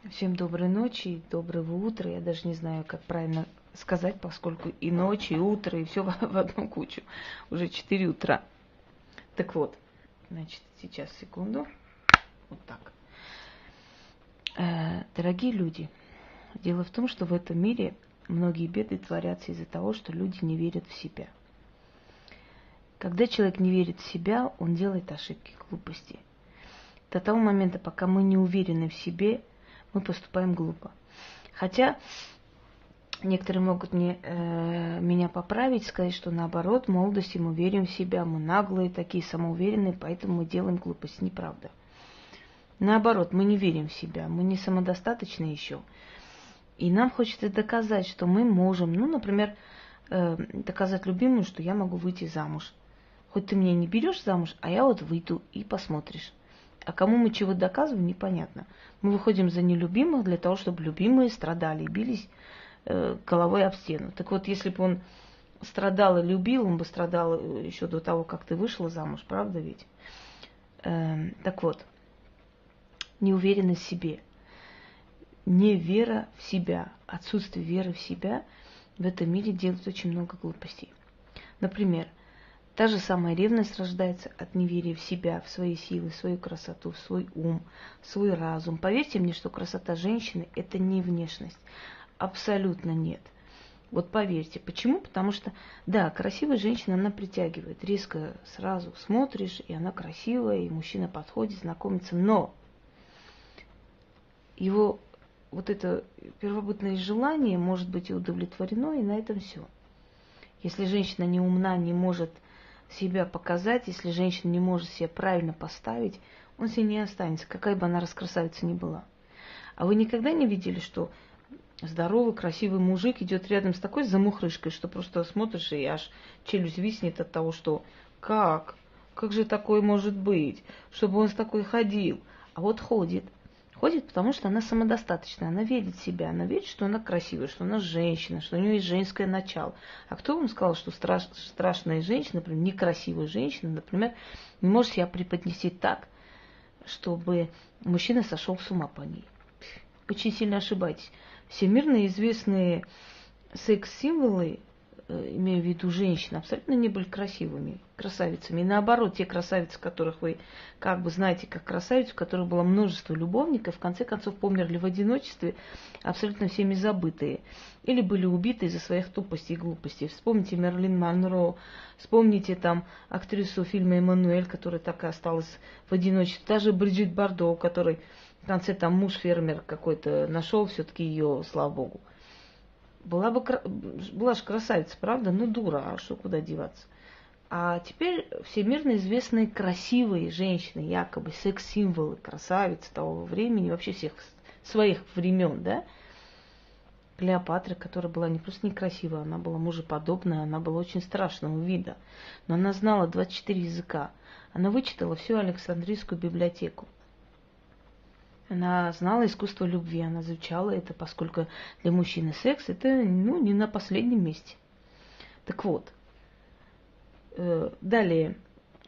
Всем доброй ночи, доброго утра. Я даже не знаю, как правильно сказать, поскольку и ночь, и утро, и все в одну кучу. Уже 4 утра. Так вот, значит, сейчас, секунду. Вот так. Дорогие люди, дело в том, что в этом мире многие беды творятся из-за того, что люди не верят в себя. Когда человек не верит в себя, он делает ошибки, глупости. До того момента, пока мы не уверены в себе, мы поступаем глупо. Хотя некоторые могут меня поправить, сказать, что наоборот, в молодости мы верим в себя, мы наглые такие, самоуверенные, поэтому мы делаем глупость. Неправда. Наоборот, мы не верим в себя, мы не самодостаточны еще. И нам хочется доказать, что мы можем, например, доказать любимому, что я могу выйти замуж. Хоть ты меня не берешь замуж, а я вот выйду и посмотришь. А кому мы чего доказываем, непонятно. Мы выходим за нелюбимых для того, чтобы любимые страдали и бились головой об стену. Так вот, если бы он страдал и любил, он бы страдал еще до того, как ты вышла замуж, правда ведь? Так вот, неуверенность в себе, невера в себя, отсутствие веры в себя в этом мире делает очень много глупостей. Например, та же самая ревность рождается от неверия в себя, в свои силы, в свою красоту, в свой ум, в свой разум. Поверьте мне, что красота женщины – это не внешность. Абсолютно нет. Вот поверьте. Почему? Потому что, да, красивая женщина, она притягивает. Резко сразу смотришь, и она красивая, и мужчина подходит, знакомится. Но его вот это первобытное желание может быть и удовлетворено, и на этом все. Если женщина не умна, не может себя показать, если женщина не может себя правильно поставить, он себе не останется, какая бы она раскрасавица ни была. А вы никогда не видели, что здоровый, красивый мужик идет рядом с такой замухрышкой, что просто смотришь и аж челюсть виснет от того, что как? Как же такое может быть? Чтобы он с такой ходил. А вот ходит. Ходит, потому что она самодостаточная, она верит в себя, она верит, что она красивая, что она женщина, что у нее есть женское начало. А кто вам сказал, что страшная женщина, например, некрасивая женщина, например, не может себя преподнести так, чтобы мужчина сошел с ума по ней? Очень сильно ошибаетесь. Всемирно известные секс-символы, имею в виду женщин, абсолютно не были красивыми, красавицами. И наоборот, те красавицы, которых вы как бы знаете как красавиц, у которых было множество любовников, в конце концов померли в одиночестве, абсолютно всеми забытые. Или были убиты из-за своих тупостей и глупостей. Вспомните Мерлин Монро, вспомните там актрису фильма «Эммануэль», которая так и осталась в одиночестве. Даже Бриджит Бардо, у которой в конце там муж-фермер какой-то нашел все-таки ее, слава богу. Была же красавица, правда? Ну, дура, а что, куда деваться? А теперь всемирно известные красивые женщины, якобы секс-символы, красавицы того времени, вообще всех своих времен, да? Клеопатра, которая была не просто некрасивая, она была мужеподобная, она была очень страшного вида. Но она знала 24 языка. Она вычитала всю Александрийскую библиотеку. Она знала искусство любви, она изучала это, поскольку для мужчины секс это не на последнем месте. Так вот, далее,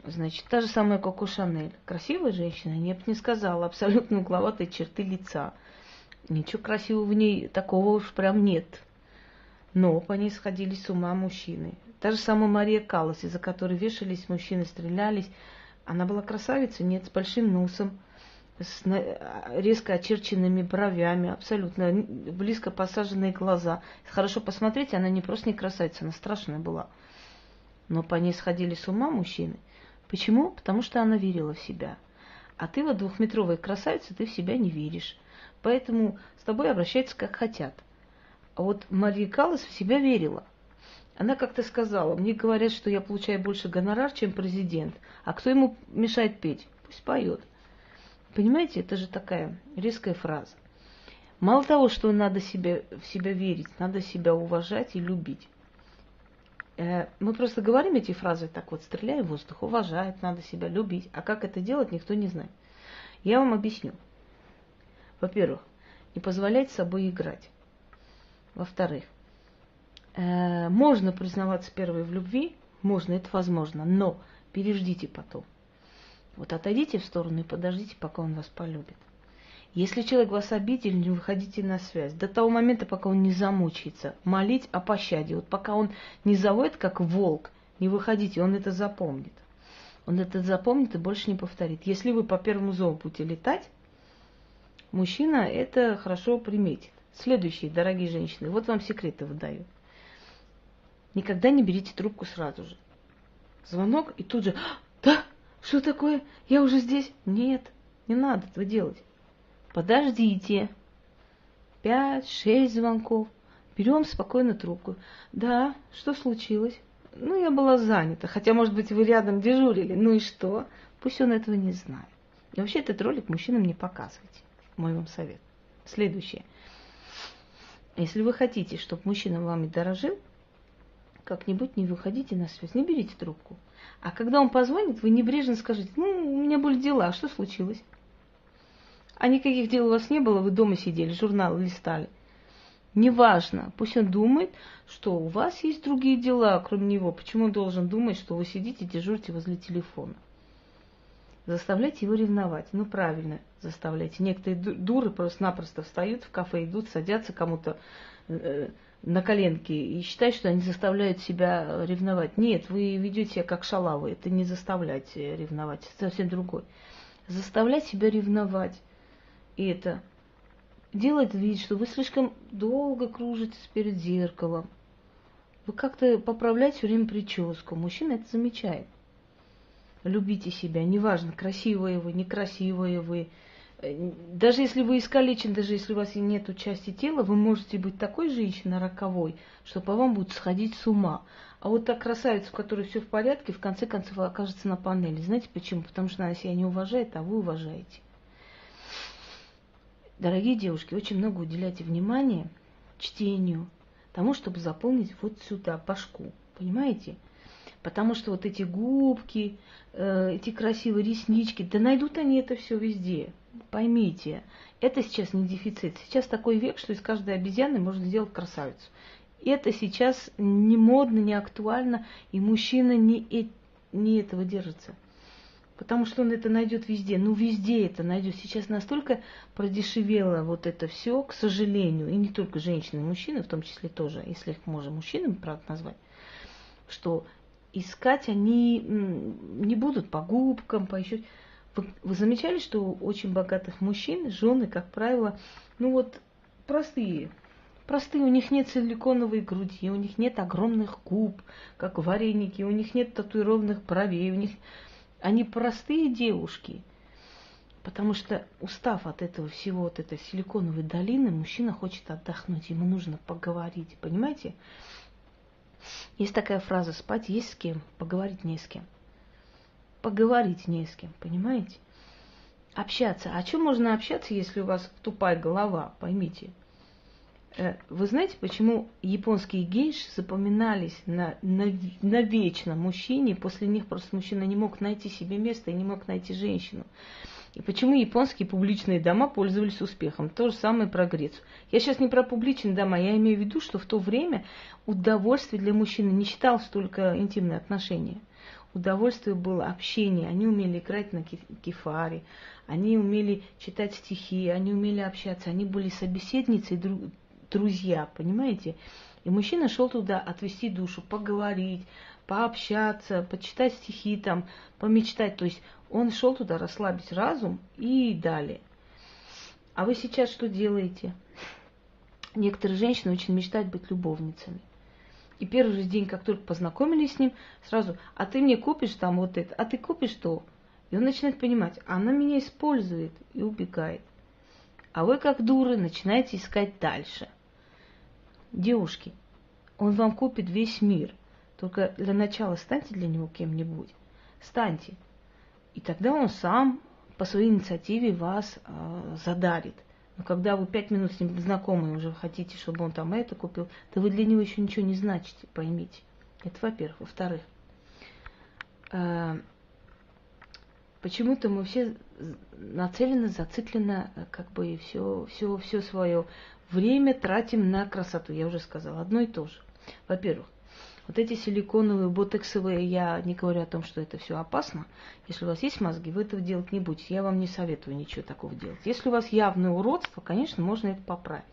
значит, та же самая Коко Шанель. Красивая женщина, я бы не сказала, абсолютно угловатые черты лица. Ничего красивого в ней такого уж прям нет. Но по ней сходили с ума мужчины. Та же самая Мария Каллас, из-за которой вешались мужчины, стрелялись. Она была красавицей, нет, с большим носом, с резко очерченными бровями, абсолютно близко посаженные глаза. Хорошо посмотреть, она не просто не красавица, она страшная была. Но по ней сходили с ума мужчины. Почему? Потому что она верила в себя. А ты вот двухметровая красавица, ты в себя не веришь. Поэтому с тобой обращаются как хотят. А вот Мария Каллас в себя верила. Она как-то сказала: мне говорят, что я получаю больше гонорар, чем президент. А кто ему мешает петь? Пусть поет. Понимаете, это же такая резкая фраза. Мало того, что надо в себя верить, надо себя уважать и любить. Мы просто говорим эти фразы так вот, стреляя в воздух, уважать, надо себя любить. А как это делать, никто не знает. Я вам объясню. Во-первых, не позволять собой играть. Во-вторых, можно признаваться первой в любви, можно, это возможно, но переждите потом. Вот отойдите в сторону и подождите, пока он вас полюбит. Если человек вас обидел, не выходите на связь. До того момента, пока он не замучается. Молить о пощаде. Вот пока он не заводит, как волк, не выходите, он это запомнит. Он это запомнит и больше не повторит. Если вы по первому зову будете летать, мужчина это хорошо приметит. Следующие, дорогие женщины, вот вам секреты выдаю. Никогда не берите трубку сразу же. Звонок и тут же, да, что такое, я уже здесь. Нет, не надо этого делать. Подождите. 5-6 звонков. Берем спокойно трубку. Да, что случилось? Ну, я была занята. Хотя, может быть, вы рядом дежурили. Ну и что? Пусть он этого не знает. И вообще этот ролик мужчинам не показывайте. Мой вам совет. Следующее. Если вы хотите, чтобы мужчина вами дорожил, как-нибудь не выходите на связь, не берите трубку. А когда он позвонит, вы небрежно скажите, ну, у меня были дела, что случилось? А никаких дел у вас не было, вы дома сидели, журналы листали. Неважно, пусть он думает, что у вас есть другие дела, кроме него. Почему он должен думать, что вы сидите, дежурите возле телефона? Заставляйте его ревновать. Ну, правильно, заставляйте. Некоторые дуры просто-напросто встают в кафе, идут, садятся кому-то на коленки и считают, что они заставляют себя ревновать. Нет, вы ведете себя как шалавы. Это не заставлять ревновать, это совсем другое. Заставлять себя ревновать. И это делает вид, что вы слишком долго кружитесь перед зеркалом. Вы как-то поправляете все время прическу. Мужчина это замечает. Любите себя. Неважно, красивые вы, некрасивые вы. Даже если вы искалечены, даже если у вас и нет части тела, вы можете быть такой женщиной роковой, что по вам будут сходить с ума. А вот та красавица, у которой все в порядке, в конце концов окажется на панели. Знаете почему? Потому что она себя не уважает, а вы уважаете. Дорогие девушки, очень много уделяйте внимания чтению, тому, чтобы заполнить вот сюда башку. Понимаете? Потому что вот эти губки, эти красивые реснички, да найдут они это все везде. Поймите, это сейчас не дефицит. Сейчас такой век, что из каждой обезьяны можно сделать красавицу. Это сейчас не модно, не актуально, и мужчина не этого держится. Потому что он это найдет везде. Ну, везде это найдет. Сейчас настолько продешевело вот это все, к сожалению, и не только женщины, и мужчины, в том числе тоже, если их можно мужчинами, правда, назвать, что искать они не будут по губкам, по еще. Вы замечали, что у очень богатых мужчин жены, как правило, ну вот простые. Простые, у них нет силиконовой груди, у них нет огромных губ, как вареники, у них нет татуированных бровей, у них они простые девушки. Потому что, устав от этого всего, от этой силиконовой долины, мужчина хочет отдохнуть, ему нужно поговорить, понимаете? Есть такая фраза: спать есть с кем, поговорить не с кем. Поговорить не с кем, понимаете? Общаться. О чем можно общаться, если у вас тупая голова, поймите? Вы знаете, почему японские гейши запоминались навечно мужчине, после них просто мужчина не мог найти себе место и не мог найти женщину? И почему японские публичные дома пользовались успехом? То же самое про Грецию. Я сейчас не про публичные дома, я имею в виду, что в то время удовольствие для мужчины не считалось только интимные отношения. Удовольствие было общение. Они умели играть на кефаре, они умели читать стихи, они умели общаться, они были собеседницы и друзья, понимаете? И мужчина шел туда отвести душу, поговорить, пообщаться, почитать стихи, там, помечтать. То есть он шел туда расслабить разум и далее. А вы сейчас что делаете? Некоторые женщины очень мечтают быть любовницами. И первый же день, как только познакомились с ним, сразу: а ты мне купишь там вот это, а ты купишь то. И он начинает понимать, она меня использует и убегает. А вы, как дуры, начинаете искать дальше. Девушки, он вам купит весь мир. Только для начала станьте для него кем-нибудь. Станьте. И тогда он сам по своей инициативе вас задарит. Но когда вы 5 минут с ним знакомы и уже хотите, чтобы он там это купил, то вы для него еще ничего не значите, поймите. Это во-первых. Во-вторых, почему-то мы все нацелены, зациклены, как бы все свое время тратим на красоту. Я уже сказала, одно и то же. Во-первых, Вот эти силиконовые, ботоксовые, я не говорю о том, что это все опасно. Если у вас есть мозги, вы этого делать не будете. Я вам не советую ничего такого делать. Если у вас явное уродство, конечно, можно это поправить.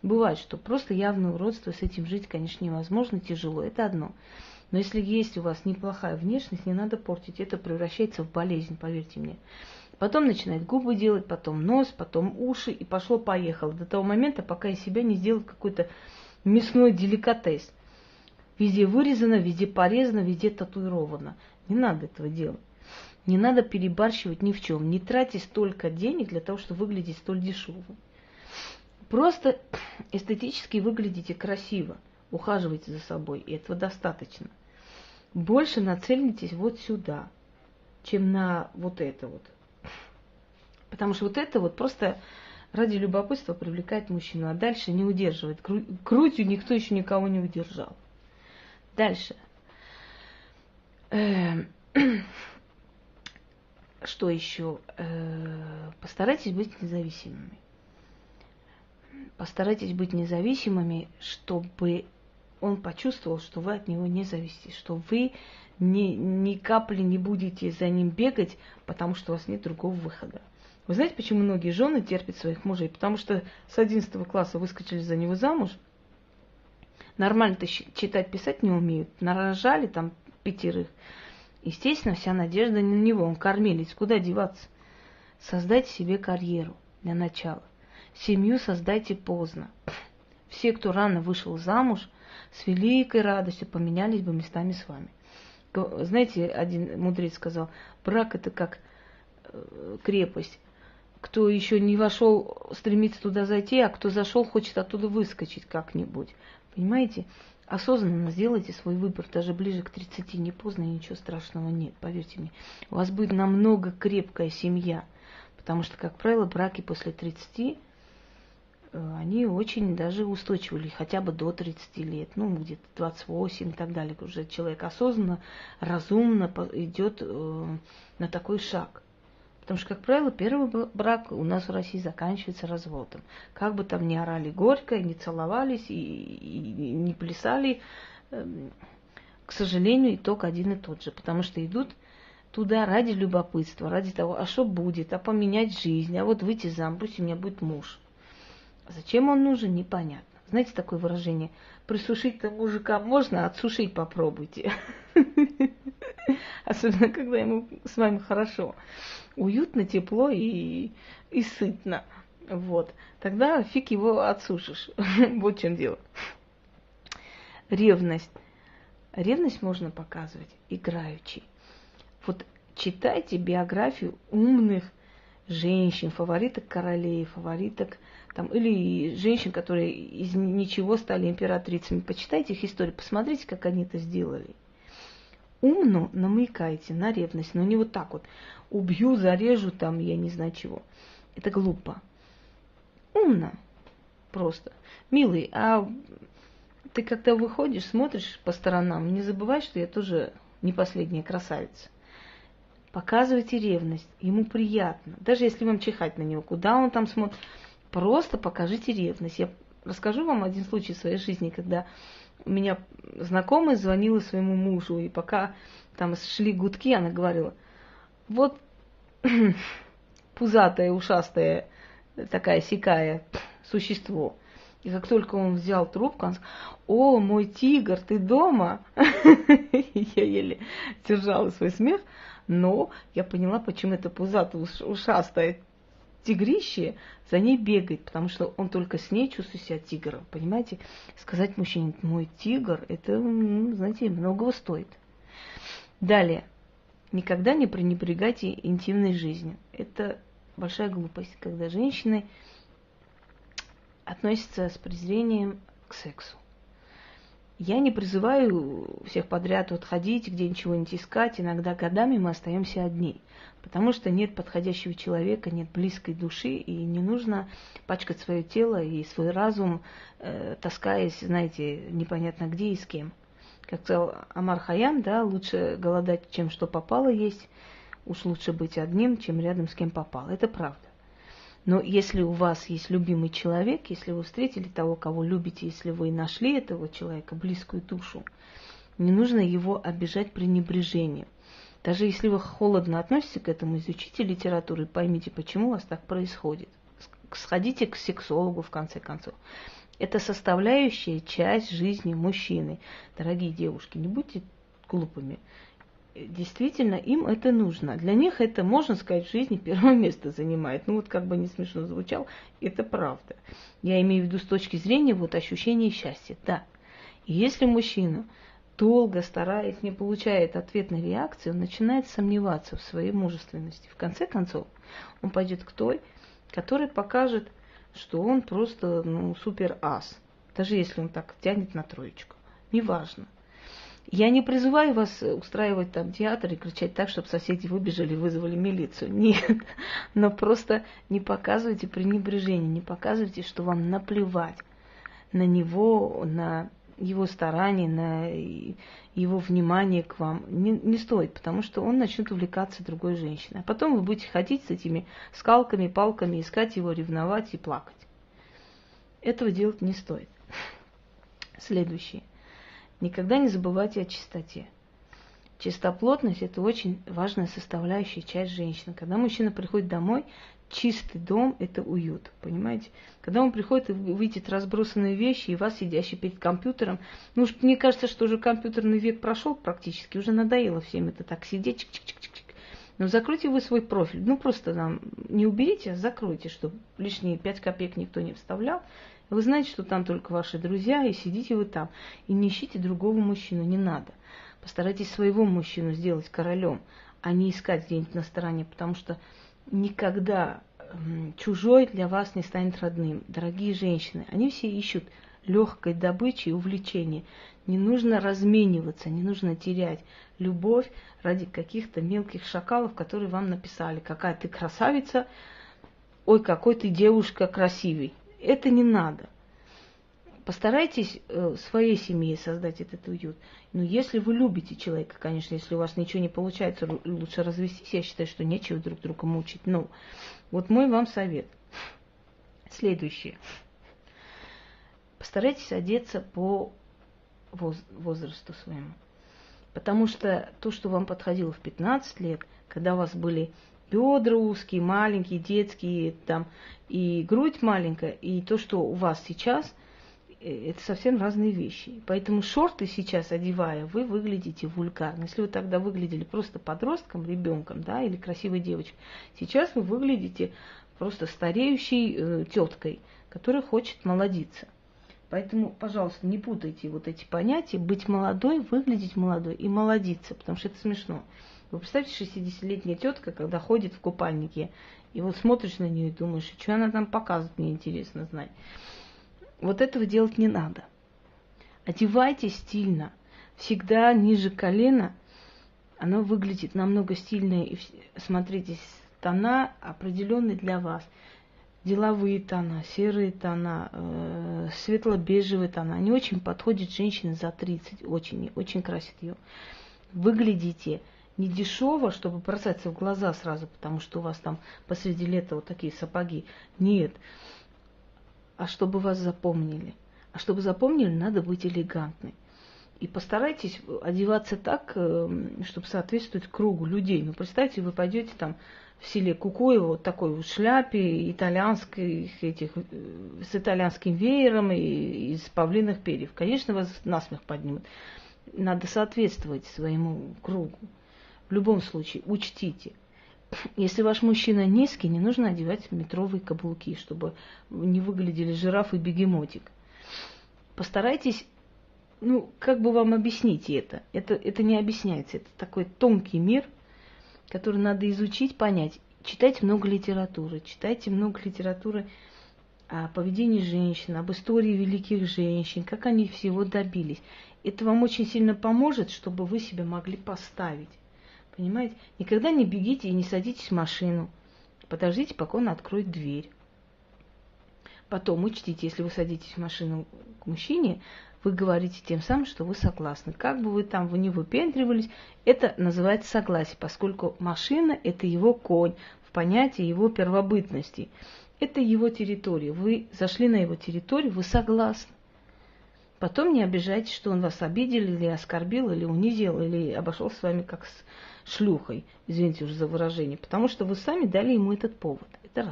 Бывает, что просто явное уродство, с этим жить, конечно, невозможно, тяжело. Это одно. Но если есть у вас неплохая внешность, не надо портить. Это превращается в болезнь, поверьте мне. Потом начинает губы делать, потом нос, потом уши, и пошло-поехало. До того момента, пока из себя не сделают какой-то мясной деликатес. Везде вырезано, везде порезано, везде татуировано. Не надо этого делать. Не надо перебарщивать ни в чем. Не тратьте столько денег для того, чтобы выглядеть столь дешево. Просто эстетически выглядите красиво. Ухаживайте за собой, и этого достаточно. Больше нацелитесь вот сюда, чем на вот это вот. Потому что вот это вот просто ради любопытства привлекает мужчину, а дальше не удерживает. Грудью никто еще никого не удержал. Дальше. Что еще? Постарайтесь быть независимыми. Постарайтесь быть независимыми, чтобы он почувствовал, что вы от него не зависите, что вы ни капли не будете за ним бегать, потому что у вас нет другого выхода. Вы знаете, почему многие жены терпят своих мужей? Потому что с 11 класса выскочили за него замуж, нормально-то читать, писать не умеют, нарожали там 5. Естественно, вся надежда на него, он кормилец, куда деваться? Создайте себе карьеру для начала. Семью создайте поздно. Все, кто рано вышел замуж, с великой радостью поменялись бы местами с вами. Знаете, один мудрец сказал, брак это как крепость. Кто еще не вошел, стремится туда зайти, а кто зашел, хочет оттуда выскочить как-нибудь. Понимаете? Осознанно сделайте свой выбор, даже ближе к 30, не поздно, и ничего страшного нет, поверьте мне. У вас будет намного крепкая семья, потому что, как правило, браки после 30, они очень даже устойчивы, хотя бы до 30 лет, ну, где-то 28 и так далее. Уже человек осознанно, разумно идет на такой шаг. Потому что, как правило, первый брак у нас в России заканчивается разводом. Как бы там ни орали горько, не целовались и не плясали, к сожалению, итог один и тот же. Потому что идут туда ради любопытства, ради того, а что будет, а поменять жизнь, а вот выйти замуж, пусть у меня будет муж. Зачем он нужен, непонятно. Знаете такое выражение? Присушить-то мужика можно, а отсушить попробуйте. Особенно, когда ему с вами хорошо. Уютно, тепло и сытно. Вот. Тогда фиг его отсушишь. Вот в чем дело. Ревность. Ревность можно показывать играючи. Вот читайте биографию умных женщин, фавориток королей, фавориток там, или женщин, которые из ничего стали императрицами. Почитайте их историю, посмотрите, как они это сделали. Умно намекайте на ревность, но не вот так вот. Убью, зарежу, там, я не знаю чего. Это глупо. Умно. Просто. Милый, а ты когда выходишь, смотришь по сторонам, не забывай, что я тоже не последняя красавица. Показывайте ревность. Ему приятно. Даже если вам чихать на него, куда он там смотрит. Просто покажите ревность. Я расскажу вам один случай в своей жизни, когда у меня знакомая звонила своему мужу, и пока там шли гудки, она говорила, вот пузатое, ушастое, такая сикая существо. И как только он взял трубку, он сказал, о, мой тигр, ты дома? Я еле держала свой смех, но я поняла, почему это пузатое, ушастое тигрище за ней бегает, потому что он только с ней чувствует себя тигром, понимаете? Сказать мужчине, мой тигр, это, знаете, многого стоит. Далее. Никогда не пренебрегайте интимной жизнью. Это большая глупость, когда женщины относятся с презрением к сексу. Я не призываю всех подряд вот ходить, где ничего не искать. Иногда годами мы остаемся одни, потому что нет подходящего человека, нет близкой души, и не нужно пачкать свое тело и свой разум, таскаясь, знаете, непонятно где и с кем. Как сказал Омар Хайям, да, лучше голодать, чем что попало есть. Уж лучше быть одним, чем рядом с кем попало. Это правда. Но если у вас есть любимый человек, если вы встретили того, кого любите, если вы нашли этого человека, близкую душу, не нужно его обижать пренебрежением. Даже если вы холодно относитесь к этому, изучите литературу и поймите, почему у вас так происходит. Сходите к сексологу, в конце концов. Это составляющая часть жизни мужчины. Дорогие девушки, не будьте глупыми. Действительно, им это нужно. Для них это, можно сказать, в жизни первое место занимает. Ну вот как бы не смешно звучало, это правда. Я имею в виду с точки зрения вот ощущения счастья. Да. И если мужчина долго стараясь, не получает ответной реакции, он начинает сомневаться в своей мужественности. В конце концов, он пойдет к той, которая покажет, что он просто супер ас. Даже если он так тянет на троечку. Неважно. Я не призываю вас устраивать там театр и кричать так, чтобы соседи выбежали и вызвали милицию. Нет. Но просто не показывайте пренебрежение, не показывайте, что вам наплевать на него, на его старания, на его внимание к вам. Не стоит, потому что он начнет увлекаться другой женщиной. А потом вы будете ходить с этими скалками, палками, искать его, ревновать и плакать. Этого делать не стоит. Следующее. Никогда не забывайте о чистоте. Чистоплотность – это очень важная составляющая часть женщины. Когда мужчина приходит домой, чистый дом – это уют, понимаете? Когда он приходит и видит разбросанные вещи, и вас, сидящий перед компьютером, ну уж мне кажется, что уже компьютерный век прошел практически, уже надоело всем это так сидеть, чик-чик-чик-чик. Но закройте вы свой профиль, просто там не уберите, а закройте, чтобы лишние 5 копеек никто не вставлял. Вы знаете, что там только ваши друзья, и сидите вы там. И не ищите другого мужчину, не надо. Постарайтесь своего мужчину сделать королем, а не искать где-нибудь на стороне, потому что никогда чужой для вас не станет родным. Дорогие женщины, они все ищут легкой добычи и увлечения. Не нужно размениваться, не нужно терять любовь ради каких-то мелких шакалов, которые вам написали. Какая ты красавица, ой, какой ты девушка красивый. Это не надо. Постарайтесь в своей семье создать этот уют. Но если вы любите человека, конечно, если у вас ничего не получается, лучше развестись. Я считаю, что нечего друг друга мучить. Но вот мой вам совет. Следующее. Постарайтесь одеться по возрасту своему. Потому что то, что вам подходило в 15 лет, когда у вас были бедра узкие, маленькие, детские, там, и грудь маленькая, и то, что у вас сейчас, это совсем разные вещи. Поэтому шорты сейчас, одевая, вы выглядите вульгарно. Если вы тогда выглядели просто подростком, ребенком, да, или красивой девочкой, сейчас вы выглядите просто стареющей теткой, которая хочет молодиться. Поэтому, пожалуйста, не путайте вот эти понятия. Быть молодой, выглядеть молодой и молодиться, потому что это смешно. Вы представьте, 60-летняя тетка, когда ходит в купальнике, и вот смотришь на нее и думаешь, что она там показывает, мне интересно знать. Вот этого делать не надо. Одевайтесь стильно. Всегда ниже колена оно выглядит намного стильнее. И смотрите, тона определенные для вас. Деловые тона, серые тона, светло-бежевые тона. Они очень подходят женщине за 30. Очень красят ее. Выглядите не дешево, чтобы бросаться в глаза сразу, потому что у вас там посреди лета вот такие сапоги. Нет. А чтобы вас запомнили. А чтобы запомнили, надо быть элегантной. И постарайтесь одеваться так, чтобы соответствовать кругу людей. Ну, представьте, вы пойдете там в селе Кукуево, вот такой вот шляпе, итальянской, с итальянским веером и из павлиных перьев. Конечно, вас насмех поднимут. Надо соответствовать своему кругу. В любом случае, учтите. Если ваш мужчина низкий, не нужно одевать метровые каблуки, чтобы не выглядели жираф и бегемотик. Постарайтесь, как бы вам объяснить это? Это не объясняется. Это такой тонкий мир, который надо изучить, понять. Читайте много литературы. Читайте много литературы о поведении женщин, об истории великих женщин, как они всего добились. Это вам очень сильно поможет, чтобы вы себя могли поставить. Понимаете? Никогда не бегите и не садитесь в машину. Подождите, пока он откроет дверь. Потом учтите, если вы садитесь в машину к мужчине, вы говорите тем самым, что вы согласны. Как бы вы не выпендривались, это называется согласие, поскольку машина – это его конь в понятии его первобытности. Это его территория. Вы зашли на его территорию, вы согласны. Потом не обижайтесь, что он вас обидел, или оскорбил, или унизил, или обошел с вами как с шлюхой. Извините уже за выражение. Потому что вы сами дали ему этот повод. Это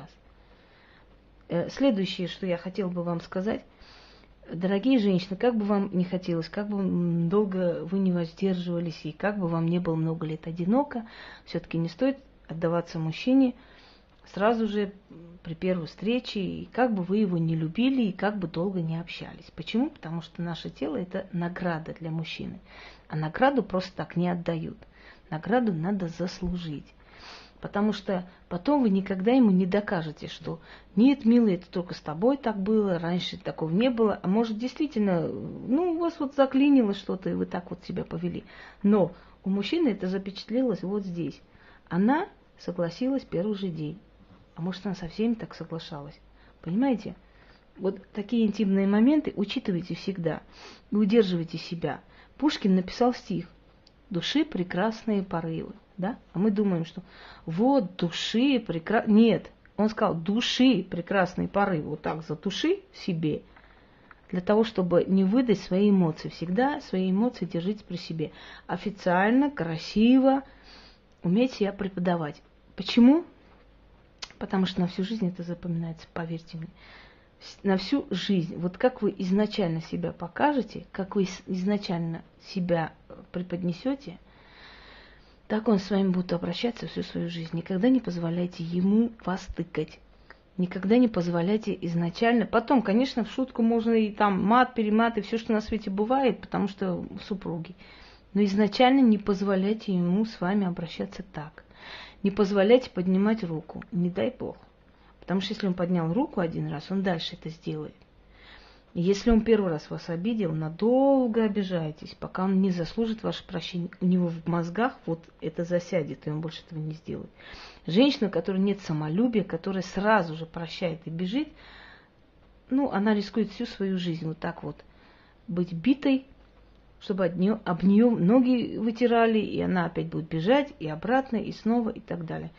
раз. Следующее, что я хотела бы вам сказать. Дорогие женщины, как бы вам не хотелось, как бы долго вы не воздерживались, и как бы вам не было много лет одиноко, все-таки не стоит отдаваться мужчине сразу же при первой встрече, и как бы вы его не любили, и как бы долго не общались. Почему? Потому что наше тело – это награда для мужчины. А награду просто так не отдают. Награду надо заслужить. Потому что потом вы никогда ему не докажете, что нет, милый, это только с тобой так было, раньше такого не было. А может, действительно, у вас вот заклинило что-то, и вы так вот себя повели. Но у мужчины это запечатлелось вот здесь. Она согласилась первый же день. А может, она со всеми так соглашалась. Понимаете? Вот такие интимные моменты учитывайте всегда и удерживайте себя. Пушкин написал стих «Души прекрасные порывы». Да? А мы думаем, что вот души прекрасные... Нет, он сказал, души прекрасные порывы. Вот так затуши в себе, для того, чтобы не выдать свои эмоции. Всегда свои эмоции держите при себе. Официально, красиво, уметь себя преподавать. Почему? Потому что на всю жизнь это запоминается, поверьте мне. На всю жизнь. Вот как вы изначально себя покажете, как вы изначально себя преподнесете, так он с вами будет обращаться всю свою жизнь. Никогда не позволяйте ему вас тыкать. Никогда не позволяйте изначально. Потом, конечно, в шутку можно и там мат, перемат, и все, что на свете бывает, потому что супруги. Но изначально не позволяйте ему с вами обращаться так. Не позволяйте поднимать руку. Не дай Бог. Потому что если он поднял руку один раз, он дальше это сделает. И если он первый раз вас обидел, надолго обижаетесь, пока он не заслужит ваше прощение. У него в мозгах вот это засядет, и он больше этого не сделает. Женщина, у которой нет самолюбия, которая сразу же прощает и бежит, она рискует всю свою жизнь вот так вот быть битой, чтобы об нее ноги вытирали, и она опять будет бежать, и обратно, и снова, и так далее.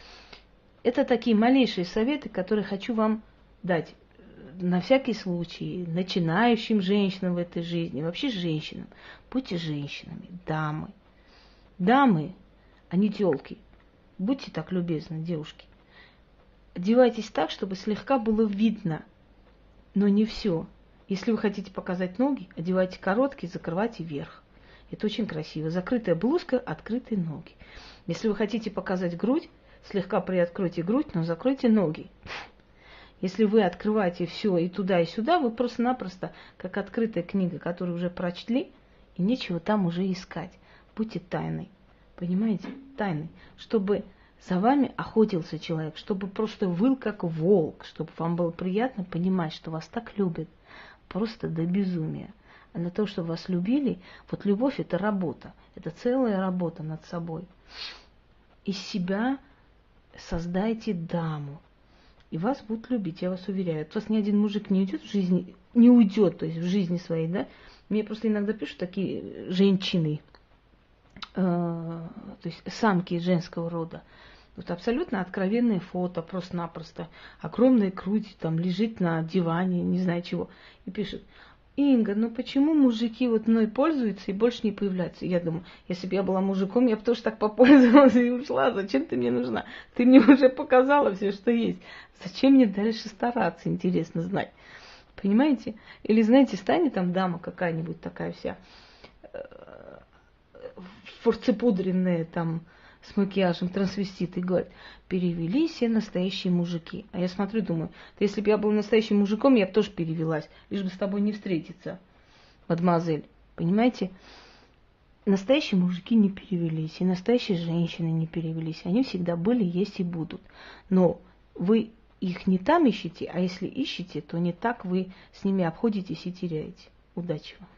Это такие малейшие советы, которые хочу вам дать. На всякий случай, начинающим женщинам в этой жизни, вообще женщинам, будьте женщинами, дамы. Дамы, а не тёлки. Будьте так любезны, девушки. Одевайтесь так, чтобы слегка было видно, но не все. Если вы хотите показать ноги, одевайте короткие, закрывайте верх. Это очень красиво. Закрытая блузка, открытые ноги. Если вы хотите показать грудь, слегка приоткройте грудь, но закройте ноги. Если вы открываете все и туда, и сюда, вы просто-напросто, как открытая книга, которую уже прочли, и нечего там уже искать. Будьте тайной. Понимаете? Тайной. Чтобы за вами охотился человек, чтобы просто выл как волк, чтобы вам было приятно понимать, что вас так любят. Просто до безумия. А для того, чтобы вас любили, вот любовь – это работа. Это целая работа над собой. Из себя создайте даму. И вас будут любить, я вас уверяю. От вас ни один мужик не уйдет в жизни, не уйдет, то есть в жизни своей, да. Мне просто иногда пишут такие женщины, то есть самки женского рода. Вот абсолютно откровенные фото, просто-напросто. Огромная грудь, там лежит на диване, не знаю чего. И пишут: Инга, почему мужики вот мной пользуются и больше не появляются? Я думаю, если бы я была мужиком, я бы тоже так попользовалась и ушла. Зачем ты мне нужна? Ты мне уже показала все, что есть. Зачем мне дальше стараться, интересно знать? Понимаете? Или, знаете, станет там дама какая-нибудь такая вся форцепудренная там, с макияжем, трансвестит, и говорит: перевели все настоящие мужики. А я смотрю, думаю, да если бы я был настоящим мужиком, я бы тоже перевелась, лишь бы с тобой не встретиться, мадемуазель. Понимаете? Настоящие мужики не перевелись, и настоящие женщины не перевелись. Они всегда были, есть и будут. Но вы их не там ищете, а если ищете, то не так вы с ними обходитесь и теряете. Удачи вам!